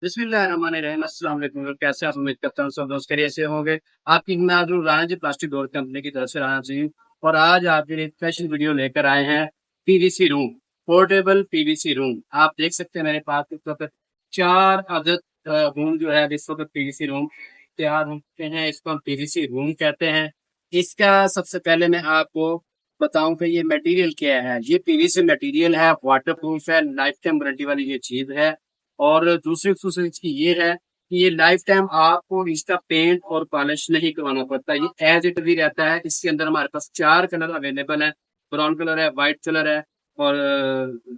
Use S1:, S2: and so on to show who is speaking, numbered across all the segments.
S1: बिस्मिल्लाहिर्रहमानिर्रहीम। अस्सलाम वालेकुम। कैसे आप? उम्मीद करता हूँ सब दोस्त खैरियत से होंगे। आपकी नाज़ुर राना जी प्लास्टिक डोर कंपनी की तरफ से राना जी हूँ। और आज आपके लिए स्पेशल वीडियो लेकर आए हैं। PVC room, portable PVC room. आप देख सकते हैं मेरे पास इस वक्त चार अदद रूम जो है इस वक्त पीवीसी रूम तैयार होते हैं। इसको हम पीवीसी रूम कहते हैं। इसका सबसे पहले मैं आपको बताऊं कि ये मटेरियल क्या है। ये पीवीसी मटेरियल है, वाटर प्रूफ है, लाइफ टाइम गारंटी वाली ये चीज है। और दूसरी खूबसूरती इसकी ये है कि ये लाइफ टाइम आपको इसका पेंट और पॉलिश नहीं करवाना पड़ता। ये एज इट भी रहता है। इसके अंदर हमारे पास चार कलर अवेलेबल है। ब्राउन कलर है, व्हाइट कलर है, और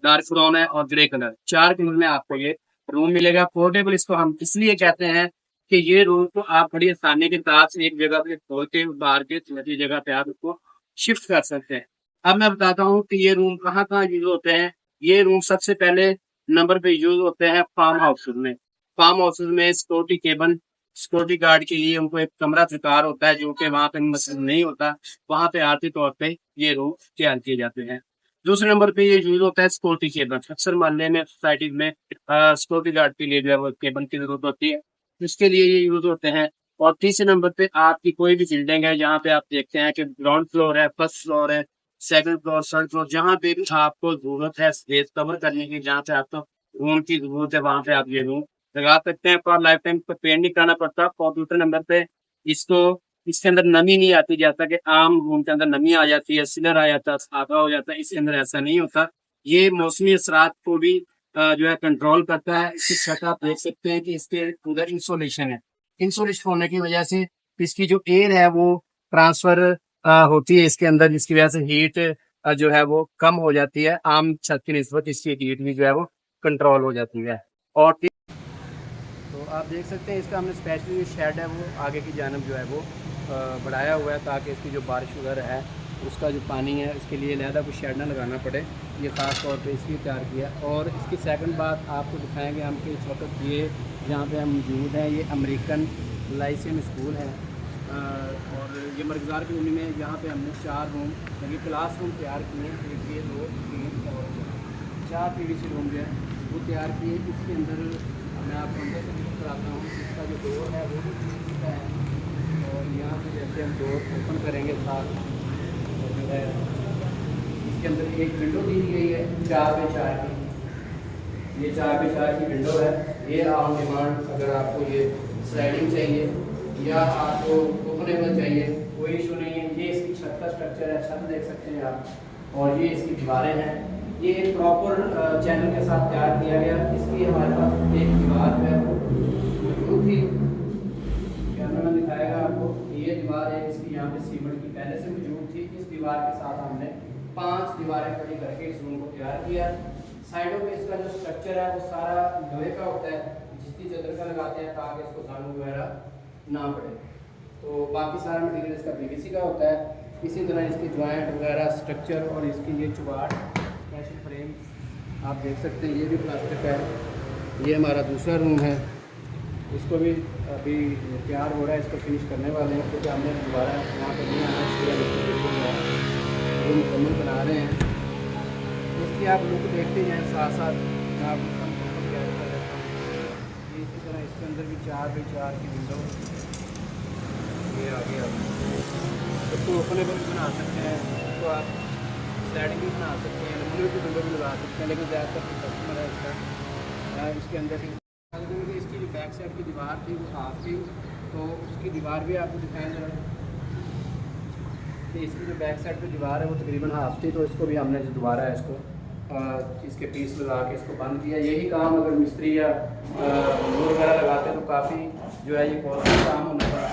S1: डार्क ब्राउन है, और ग्रे कलर। चार कलर में आपको ये रूम मिलेगा। पोर्टेबल इसको हम इसलिए कहते हैं कि ये रूम को आप बड़ी आसानी के साथ एक जगह से खोल के बाहर के दूसरी जगह पे आप इसको शिफ्ट कर सकते हैं। अब मैं बताता हूँ कि ये रूम कहाँ कहाँ यूज होते हैं। ये रूम सबसे पहले नंबर पे यूज होते हैं फार्म हाउस में। फार्म हाउस में सिक्योरिटी केबल, सिक्योरिटी गार्ड के लिए उनको एक कमरा दरकार होता है जो कि वहां पे मसला नहीं होता। वहां पे आर्थिक तौर पे ये रूम तैयार किए जाते हैं। दूसरे नंबर पे ये यूज होता है सिक्योरिटी केबल। अक्सर मोहल्ले में, सोसाइटी में सिक्योरिटी गार्ड के लिए जो है वो केबल की जरूरत होती है, इसके लिए ये यूज होते हैं। और तीसरे नंबर पे आपकी कोई भी बिल्डिंग है जहाँ पे आप देखते हैं कि ग्राउंड फ्लोर है, फर्स्ट फ्लोर है, सेकंड फ्लोर, थर्ड फ्लोर, जहाँ पे भी आपको जरूरत है स्पेस कवर करने की, जहाँ पे आपको रूम की जरूरत है, वहां पे आप ये रूम लगा सकते हैं। पर लाइफ टाइम को पेंट नहीं कराना पड़ता। और दूसरे नंबर पे इसको इसके अंदर नमी नहीं आती। जैसा कि आम रूम के अंदर नमी आ जाती है, सिलर आ जाता है, सादा हो जाता है, इसके अंदर ऐसा नहीं होता। ये मौसमी असरात को भी जो है कंट्रोल करता है। इसकी छत आप देख सकते हैं कि इसके अंदर इंसुलेशन है। इंसुलेशन होने की वजह से इसकी जो एयर है वो ट्रांसफर होती है इसके अंदर, जिसकी वजह से हीट जो है वो कम हो जाती है। आम छत की निस्बत इसकी हीट भी जो है वो कंट्रोल हो जाती है। और तो आप देख सकते हैं इसका हमने स्पेशली जो शेड है वो आगे की जानब जो है वो बढ़ाया हुआ है, ताकि इसकी जो बारिश वगैरह है उसका जो पानी है उसके लिए अलहदा कोई शेड ना लगाना पड़े। ये ख़ास तौर पे इसलिए तैयार किया। और इसकी सेकंड बात आपको दिखाएंगे हम कि इस वक्त ये जहाँ पे हम मौजूद हैं ये अमेरिकन लाइसेंस स्कूल है। और ये मरगज़ार कॉलोनी में यहाँ पे हमने चार रूम यानी क्लास रूम तैयार किए हैं। एक, ये, दो, तीन और चार पीवीसी रूम जो है वो तैयार किए। इसके अंदर मैं आपको अंदर से विजिट कराता हूँ। इसका जो डोर है वो भी पीवीसी का है। और यहाँ से जैसे हम डोर ओपन करेंगे साथ, तो जो है इसके अंदर एक विंडो दी गई है 4x4 की। ये 4x4 की विंडो है। ये ऑन डिमांड अगर आपको ये स्लाइडिंग चाहिए या आपको ओपनेबल चाहिए, कोई इशू नहीं है। ये इसकी छत का स्ट्रक्चर है, छत देख सकते हैं आप। और ये इसकी दीवारें हैं। ये एक प्रॉपर चैनल के साथ तैयार किया गया। इसलिए हमारे पास एक दीवार जो है वो मौजूद थी। कैमरा में दिखाएगा आपको। ये दीवार है इसकी यहाँ पे सीमेंट की पहले से मौजूद थी। इस दीवार के साथ हमने 5 दीवारें खड़ी करके इस रूम को तैयार किया। साइडों पे इसका जो स्ट्रक्चर है वो सारा लोहे का होता है, जिसकी चदर का लगाते हैं ताकि इसको जंग वगैरह ना पड़े। तो बाकी सारा मटीरियल इसका पीवीसी का होता है। इसी तरह इसके जॉइंट वगैरह स्ट्रक्चर और इसकी ये चुगाड़ स्पेशल फ्रेम आप देख सकते हैं, ये भी प्लास्टिक है। ये हमारा दूसरा रूम है, इसको भी अभी तैयार हो रहा है, इसको फिनिश करने वाले हैं क्योंकि हमने दोबारा यहाँ पर नहीं आना है, रूम मुकम्मल बना रहे हैं। इसकी आप लुक देखते जाएँ साथ साथ मैं आपको मुकम्मल तैयार कर देता हूँ। इसी तरह इसके अंदर भी 4x4 की विंडो ये आगे इसको ओपनेबल भी बना सकते हैं, इसको आप स्लाइडिंग भी बना सकते हैं, एलुमिनियम की विंडो भी लगा सकते हैं। लेकिन ज़्यादातर कस्टमर है इसका इसके अंदर भी इसकी जो बैक साइड की दीवार थी वो हाफ थी, तो उसकी दीवार भी आपको दिखाएंगे कि इसकी जो बैक साइड की दीवार है वो तकरीबन हाफ थी। तो इसको भी हमने जो दोबारा है इसको इसके पीस लगा के इसको बंद किया। यही काम अगर मिस्त्री या नूर वगैरह लगाते तो काफ़ी जो है ये कॉस्टली काम होने का।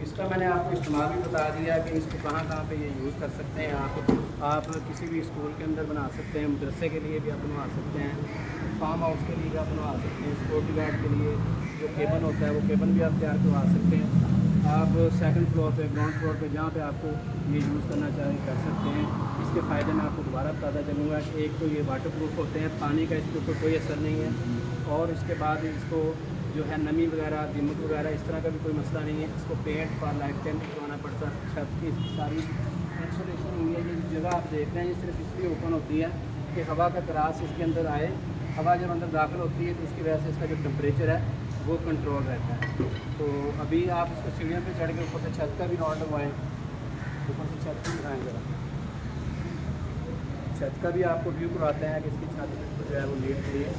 S1: इसका मैंने आपको इस्तेमाल भी बता दिया कि इसको कहाँ कहाँ पे ये यूज़ कर सकते हैं। आप किसी भी स्कूल के अंदर बना सकते हैं, मदरसे के लिए भी आप बनवा सकते हैं, फार्म हाउस के लिए भी आप बनवा सकते हैं, सिक्योरिटी गार्ड के लिए जो केबल होता है वो केबल भी आप तैयार करवा सकते हैं। आप सेकंड फ्लोर पे, ग्राउंड फ्लोर पे जहाँ पे आपको ये यूज़ करना चाहें कर सकते हैं। इसके फ़ायदे मैं आपको दोबारा बताता चलूँगा कि एक तो ये वाटर प्रूफ होते हैं, पानी का इसके ऊपर कोई असर नहीं है। और इसके बाद इसको जो है नमी वगैरह, दीमक वगैरह इस तरह का भी कोई मसला नहीं है। इसको पेंट फॉर लाइफ टाइम करवाना पड़ता है। छत की सारी इंसुलेशन हुई है। ये जगह आप देख रहे हैं ये सिर्फ इसलिए ओपन होती है कि हवा का त्रास इसके अंदर आए। हवा जब अंदर दाखिल होती है तो उसकी वजह से इसका जो टेम्परेचर है वो कंट्रोल रहता है। तो अभी आप इसको सीढ़ियों पे चढ़ के ऊपर से छत का भी नॉट लगवाएँ, ऊपर से छत भी दिखाएँ ज़रा। छत का भी आपको व्यू करवाते हैं कि इसकी छत जो है वो लेट रही है।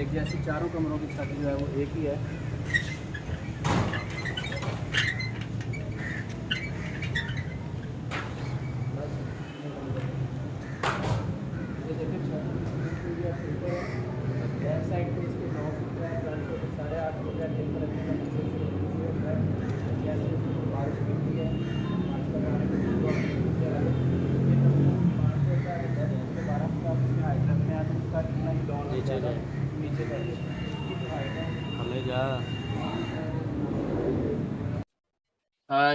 S1: एक जैसी चारों कमरों की छत जो है वो एक ही है। ये देखिए छत बिल्कुल भी आप ऊपर है। बैक साइड पे इसके 9 फुट है, फ्रंट पे 8.5 फुट है। टेम्पर होता है जैसे इसमें बारिश गिरती है आजकल आने के लिए तो ये कभी 5 होता है 10 फुट 12 फुट आप इसमें हाइट रखते हैं तो उसका कितना ही डाउन हो जाएगा नीचे तक इसकी जो हाइट है
S2: हमें जा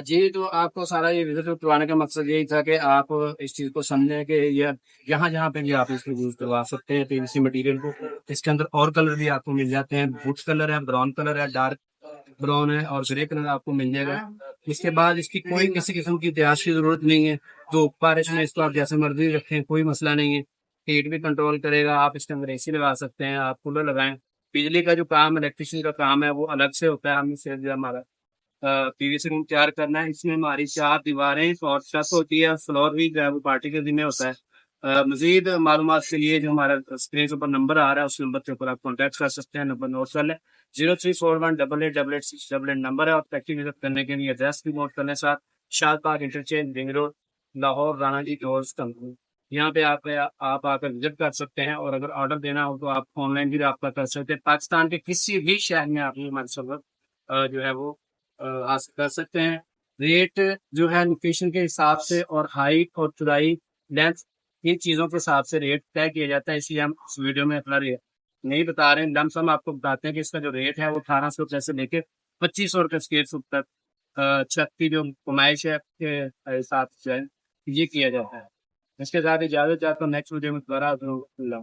S1: जी, तो आपको सारा ये विज़िट करवाने का मकसद यही था कि आप इस चीज़ को समझें कि ये जहाँ-जहाँ पे भी आप इसको यूज़ करवा सकते हैं पीवीसी मटीरियल को। इसके अंदर और कलर भी आपको मिल जाते हैं, वुड कलर है, ब्राउन कलर है, डार्क ब्राउन है और ग्रे कलर आपको मिल जाएगा। इसके बाद इसकी कोई किसी किस्म की इतिहास की ज़रूरत नहीं है, धूप बारिश में इसको आप जैसे मर्ज़ी रखें, कोई मसला नहीं है। हीट भी कंट्रोल करेगा, आप इसके अंदर एसी लगा सकते हैं, आप कूलर लगाएँ। बिजली का जो काम इलेक्ट्रीशियन का काम है वो अलग से होता है, हम इससे जो हमारा पीवीसी रूम तैयार करना है। इसमें हमारी 4 दीवारें और छत होती है, फ्लोर भी जो है वो पार्टी के ज़िम्मे होता है। मज़ीद मालूमात के लिए जो हमारा स्क्रीन के ऊपर नंबर आ रहा है, उस नंबर के ऊपर आप कॉन्टैक्ट कर सकते हैं। नंबर नोट कर लें, 0341888868 नंबर है और फैक्ट्री विज़िट करने के लिए एड्रेस भी नोट कर लें साथ। Shadbagh interchange, ring road, Lahore, Rana ji doors company. यहाँ पे आप आकर विज़िट कर सकते हैं और अगर ऑर्डर देना हो तो आप ऑनलाइन भी रब्ता कर सकते हैं। पाकिस्तान के किसी भी शहर में आप ये हमारे साथ जो है वो हासिल कर सकते हैं। रेट जो है लोकेशन के हिसाब से और हाइट और चौड़ाई, लेंथ, इन चीज़ों के हिसाब से रेट तय किया जाता है, इसलिए हम इस वीडियो में अपना रेट नहीं बता रहे हैं। लमसम आपको बताते हैं कि इसका जो रेट है वो 1800 रुपये से लेके 2500 रुपये स्क्वायर फुट तक छत की जो नुमाइश है के हिसाब से जो है ये किया जाता है। इसके साथ इजाज़त चाहता हूँ, नेक्स्ट वीडियो में दोबारा हाज़िर होऊंगा।